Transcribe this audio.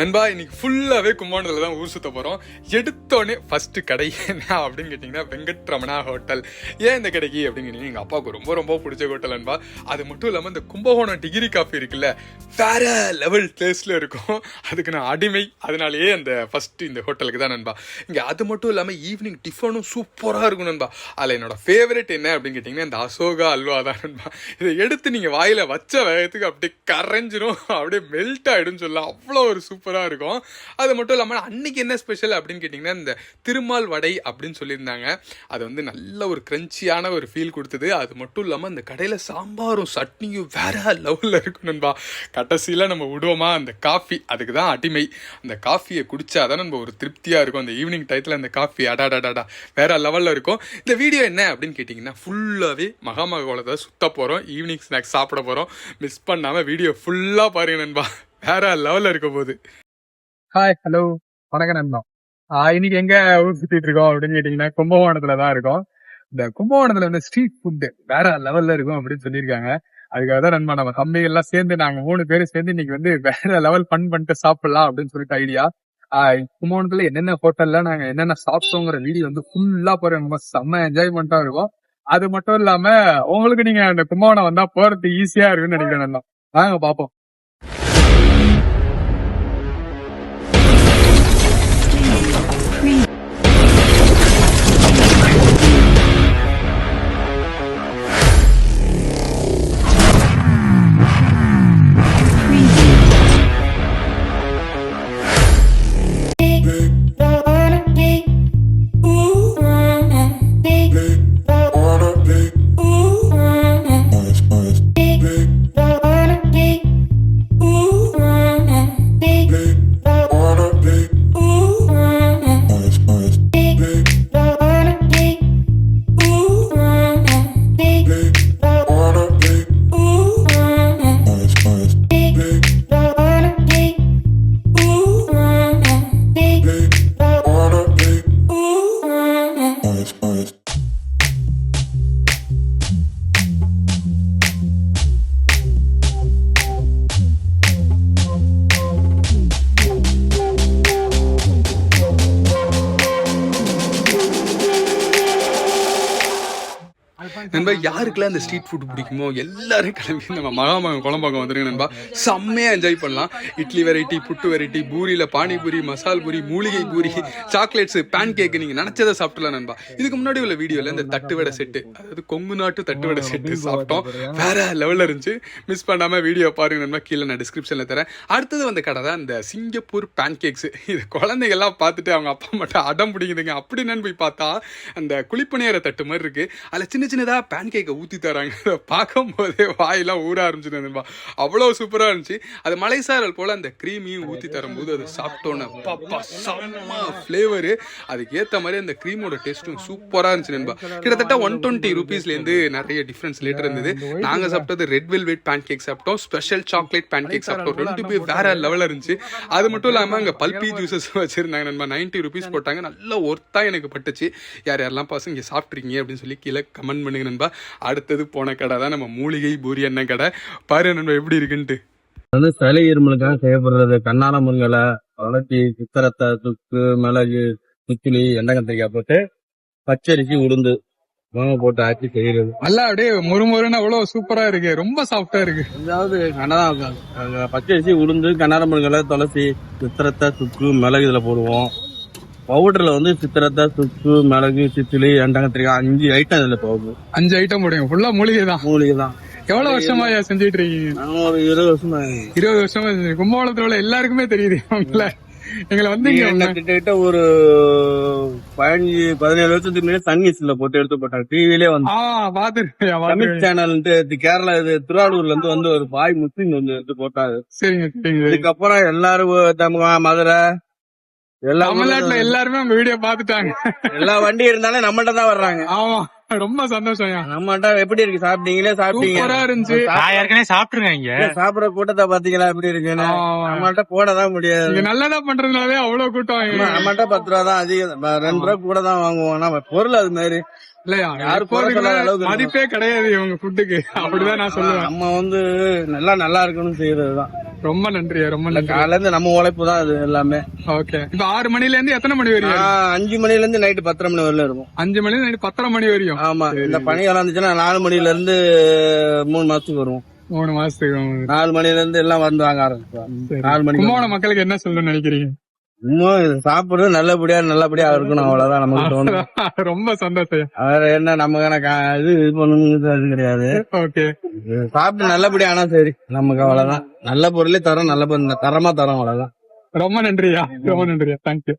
நண்பா இன்னைக்கு ஃபுல்லாவே கும்பகோணத்துல தான் ஊர் சுத்த போறோம். எடுத்தோடனே ஃபர்ஸ்ட் கடை என்ன அப்படின்னு கேட்டீங்கன்னா வெங்கட்ரமணா ஹோட்டல். ஏன் இந்த கடைக்கு அப்படின்னு கேட்டீங்கன்னா எங்க அப்பாவுக்கு ரொம்ப ரொம்ப பிடிச்ச ஹோட்டல் நண்பா. அது மட்டும் இல்லாம இந்த கும்பகோணம் டிகிரி காஃபி இருக்குல்ல, வேற லெவல் டேஸ்ட்ல இருக்கும். அதுக்கு நான் அடிமை. அதனாலேயே அந்த ஃபர்ஸ்ட் இந்த ஹோட்டலுக்கு தான் நண்பா. இங்க அது மட்டும் இல்லாம ஈவினிங் டிஃபனும் சூப்பரா இருக்கும் நண்பா. அதுல என்னோட ஃபேவரட் என்ன அப்படின்னு கேட்டீங்கன்னா இந்த அசோகா அல்வா தான் நண்பா. இதை எடுத்து நீங்க வாயில வச்ச வேகத்துக்கு அப்படியே கரைஞ்சிரும், அப்படியே மெல்ட் ஆயிடும் சொல்லலாம். அவ்வளோ ஒரு சூப்பராக இருக்கும். அது மட்டும் இல்லாமல் அன்னைக்கு என்ன ஸ்பெஷல் அப்படின்னு கேட்டிங்கன்னா இந்த திருமால் வடை அப்படின்னு சொல்லியிருந்தாங்க. அது வந்து நல்ல ஒரு கிரன்ச்சியான ஒரு ஃபீல் கொடுத்தது. அது மட்டும் இல்லாமல் அந்த கடையில் சாம்பாரும் சட்னியும் வேற லெவலில் இருக்கும் நண்பா. கடைசியில் நம்ம விடுவோமா அந்த காஃபி, அதுக்கு தான் அடிமை. அந்த காஃபியை குடிச்சாதான் நம்ம ஒரு திருப்தியாக இருக்கும். அந்த ஈவினிங் டயத்தில் அந்த காஃபி அடாடாடாடா வேற லெவலில் இருக்கும். இந்த வீடியோ என்ன அப்படின்னு கேட்டிங்கன்னா ஃபுல்லாகவே மகாமகோலத்தை சுத்த போகிறோம், ஈவினிங் ஸ்நாக்ஸ் சாப்பிட போகிறோம். மிஸ் பண்ணாமல் வீடியோ ஃபுல்லாக பாருங்க நண்பா, வேற லெவல்ல இருக்க போகுது. ஹாய், ஹலோ, வணக்கம் நண்பா. இன்னைக்கு எங்க ஊர் சுத்திட்டு இருக்கோம் அப்படின்னு கேட்டீங்கன்னா கும்பகோணத்துல தான் இருக்கோம். இந்த கும்பகோணத்துல வந்து ஸ்ட்ரீட் ஃபுட் வேற லெவல்ல இருக்கும் அப்படின்னு சொல்லியிருக்காங்க. அதுக்காக தான் நண்பா நம்ம தம்பிகள் எல்லாம் சேர்ந்து நாங்க 3 பேரும் சேர்ந்து இன்னைக்கு வந்து வேற லெவல் ஃபன் பண்ணிட்டு சாப்பிடலாம் அப்படின்னு சொல்லிட்டு ஐடியா. கும்பகோணத்துல என்னென்ன ஹோட்டல்ல நாங்க என்னென்ன சாப்பிட்டோங்கிற வீடியோ வந்து ஃபுல்லா போறோம். செம்ம என்ஜாய்மெண்டா இருக்கும். அது மட்டும் இல்லாம உங்களுக்கு நீங்க அந்த கும்பகோணம் வந்தா போறது ஈஸியா இருக்குன்னு நினைக்கிறேன் நண்பா. வாங்க பாப்போம். நண்பா யாருக்கெல்லாம் இந்த ஸ்ட்ரீட் ஃபுட் பிடிக்குமோ எல்லாரும் கிளம்பி நம்ம மகாமகம் குழம்பாக்கம் வந்துருங்க நண்பா. செம்மையா என்ஜாய் பண்ணலாம். இட்லி வெரைட்டி, புட்டு வெரைட்டி, பூரியில பானிபூரி, மசால் பூரி, மூலிகை பூரி, சாக்லேட்ஸ், பேன் கேக், நீங்க நினைச்சதை சாப்பிடலாம் நண்பா. இதுக்கு முன்னாடி உள்ள வீடியோல இந்த தட்டு வடை செட்டு, அதாவது கொங்கு நாட்டு தட்டு வடை செட்டு சாப்பிட்டோம். வேற லெவல்ல இருந்துச்சு. மிஸ் பண்ணாம வீடியோ பாருங்க நண்பா, கீழே நான் டிஸ்கிரிப்ஷன்ல தரேன். அடுத்தது வந்த கடை தான் இந்த சிங்கப்பூர் பேன் கேக்ஸ். இது குழந்தைங்க எல்லாம் பார்த்துட்டு அவங்க அப்பா மட்டும் அடம் பிடிக்குதுங்க. அப்படின்னு போய் பார்த்தா அந்த குழிப்பணியார தட்டு மாதிரி இருக்கு. அதுல சின்ன சின்னதா பேன் கேக்கை ஊற்றி தராங்க. அதை பார்க்கும் போதே வாயெல்லாம் ஊற ஆரம்பிச்சுருந்தா. அவ்வளோ சூப்பராக இருந்துச்சு. அது மலைசாரல் போல் அந்த க்ரீமையும் ஊற்றி தரும்போது அதை சாப்பிட்டோன்னே பாப்பா செம்ம ஃப்ளேவரு. அதுக்கு ஏற்ற மாதிரி அந்த க்ரீமோட டேஸ்ட்டும் சூப்பராக இருந்துச்சு நண்பா. கிட்டத்தட்ட 120 ரூபீஸ்லேருந்து நிறைய டிஃப்ரென்ஸ் லேட்டர் இருந்தது. நாங்கள் சாப்பிட்டது ரெட் வெல்வெட் பேன் கேக் சாப்பிட்டோம், ஸ்பெஷல் சாக்லேட் பேன் கேக் சாப்பிட்டோம். 2 பேர் வேற லெவலில் இருந்துச்சு. அது மட்டும் இல்லாமல் அங்கே பல்பி ஜூஸஸ் வச்சிருந்தாங்க நண்பா. 90 ரூபீஸ் போட்டாங்க. நல்ல ஒர்த்தா எனக்கு பட்டுச்சு. யார் யாரெல்லாம் பசங்க இங்கே சாப்பிட்ருக்கீங்க அப்படின்னு சொல்லி கீழே கமெண்ட் பண்ணுங்க நண்பா. அடுத்தது போன கடை தான் நம்ம மூலிகை பூரி எண்ணெய் கடை. பாரு நண்பா எப்படி இருக்குன்ட்டு. வந்து சளி இருமலுக்காக செய்யப்படுறது கண்ணார முருங்கலை, வளர்ச்சி, சித்திரத்தை, சுக்கு, மிளகு, முச்சிலி, எண்ணெய் கத்திரிக்காய் போட்டு பச்சரிசி உளுந்து மாவு போட்டு ஆக்கி செய்யறது. நல்லா அப்படியே முறுமுறுன்னு அவ்வளவு சூப்பரா இருக்கு. ரொம்ப சாஃப்டா இருக்கு. அதாவது பச்சரிசி உளுந்து, கண்ணார முருங்கலை, துளசி, சித்திரத்தை, சுக்கு, மிளகு இதுல போடுவோம். பவுடர்ல வந்து சித்திரத்தை, சுக்கு, மிளகு, சித்திலி, எண்ணெய் கத்திரிக்காய் 5 ஐட்டம் இதுல போகும். 5 ஐட்டம் போடுங்க. ஃபுல்லா மூலிகை தான். மூலிகை தான். எவ்வளவு வருஷமா செஞ்சுட்டு இருக்கீங்க? நாங்க ஒரு 20 வருஷமா. 20 வருஷமா கும்பகோணத்துல உள்ள எல்லாருக்குமே தெரியுது. எங்களை வந்து கிட்டத்தட்ட ஒரு 15-17 வருஷத்துக்கு முன்னாடி சன்னிஸ்ல போட்டு எடுத்து போட்டாங்க. டிவிலே வந்து தமிழ் சேனல் கேரளா திருவாரூர்ல இருந்து வந்து ஒரு பாய் முஸ்லீம் வந்து எடுத்து போட்டாரு. சரிங்க சரிங்க. இதுக்கப்புறம் எல்லாரும் மதுரை தமிழ்நாட்டுல எல்லாருமே உங்க வீடியோ பாத்துட்டாங்க. எல்லா வண்டி இருந்தாலும் நம்மள்ட்ட தான் வர்றாங்க. ஆமா, ரொம்ப சந்தோஷம். நம்மள்ட்ட எப்படி இருக்கு? சாப்பிட்டீங்களே? சாப்பிட்டீங்க? இருந்துச்சு. ஏற்கனவே சாப்பிட்டுருங்க. சாப்பிடுற கூட்டத்தை பாத்தீங்களா எப்படி இருக்குன்னு? நம்மள்ட்ட போடதான் முடியாது. நல்லதா பண்றதுனாலே அவ்வளவு கூட்டம். நம்மள்ட்ட 10 ரூபா தான் அதிகம், 2 ரூபா கூட தான் வாங்குவோம். நம்ம பொருள் அது மாதிரி இல்லையா, மதிப்பே கிடையாது இவங்க ஃபுட்டுக்கு. அப்படிதான் நான் சொல்லுவேன். நம்ம வந்து நல்லா இருக்கணும்னு செய்யறதுதான். ரொம்ப நன்றியா, ரொம்ப நன்றி. காலையில இருந்து நம்ம உழைப்பு தான் அது எல்லாமே. ஓகே, இப்ப 6 மணில இருந்து எத்தனை மணி வரையும்? 5 மணில இருந்து நைட்டு 10:30 மணி வரல இருக்கும். 5 மணி நைட்டு 10:30 மணி வரையும். ஆமா, இந்த பனிகாலம் இருந்துச்சுன்னா 4 மணில இருந்து 3 மாசத்துக்கு வருவோம். 3 மாசத்துக்கு. 4 மணில இருந்து எல்லாம் வந்து வாங்க ஆரம்பிச்சுவாங்க. 4 மணிக்கு கும்பகோணம் மக்களுக்கு என்ன சொல்லணும்னு நினைக்கிறீங்க? இன்னும் இது சாப்பிடுறது நல்லபடியா இருக்கணும், அவ்வளவுதான் நமக்கு தோணும். ரொம்ப சந்தோஷம். வேற என்ன நமக்கான இது பண்ணணுங்கிறது அது கிடையாது. ஓகே, சாப்பிட்டு நல்லபடியா ஆனா சரி, நமக்கு அவ்வளவுதான். நல்ல பொருளே தரோம், தரமா தரோம், அவ்வளவுதான். ரொம்ப நன்றியா, ரொம்ப நன்றியா, தேங்க்யூ.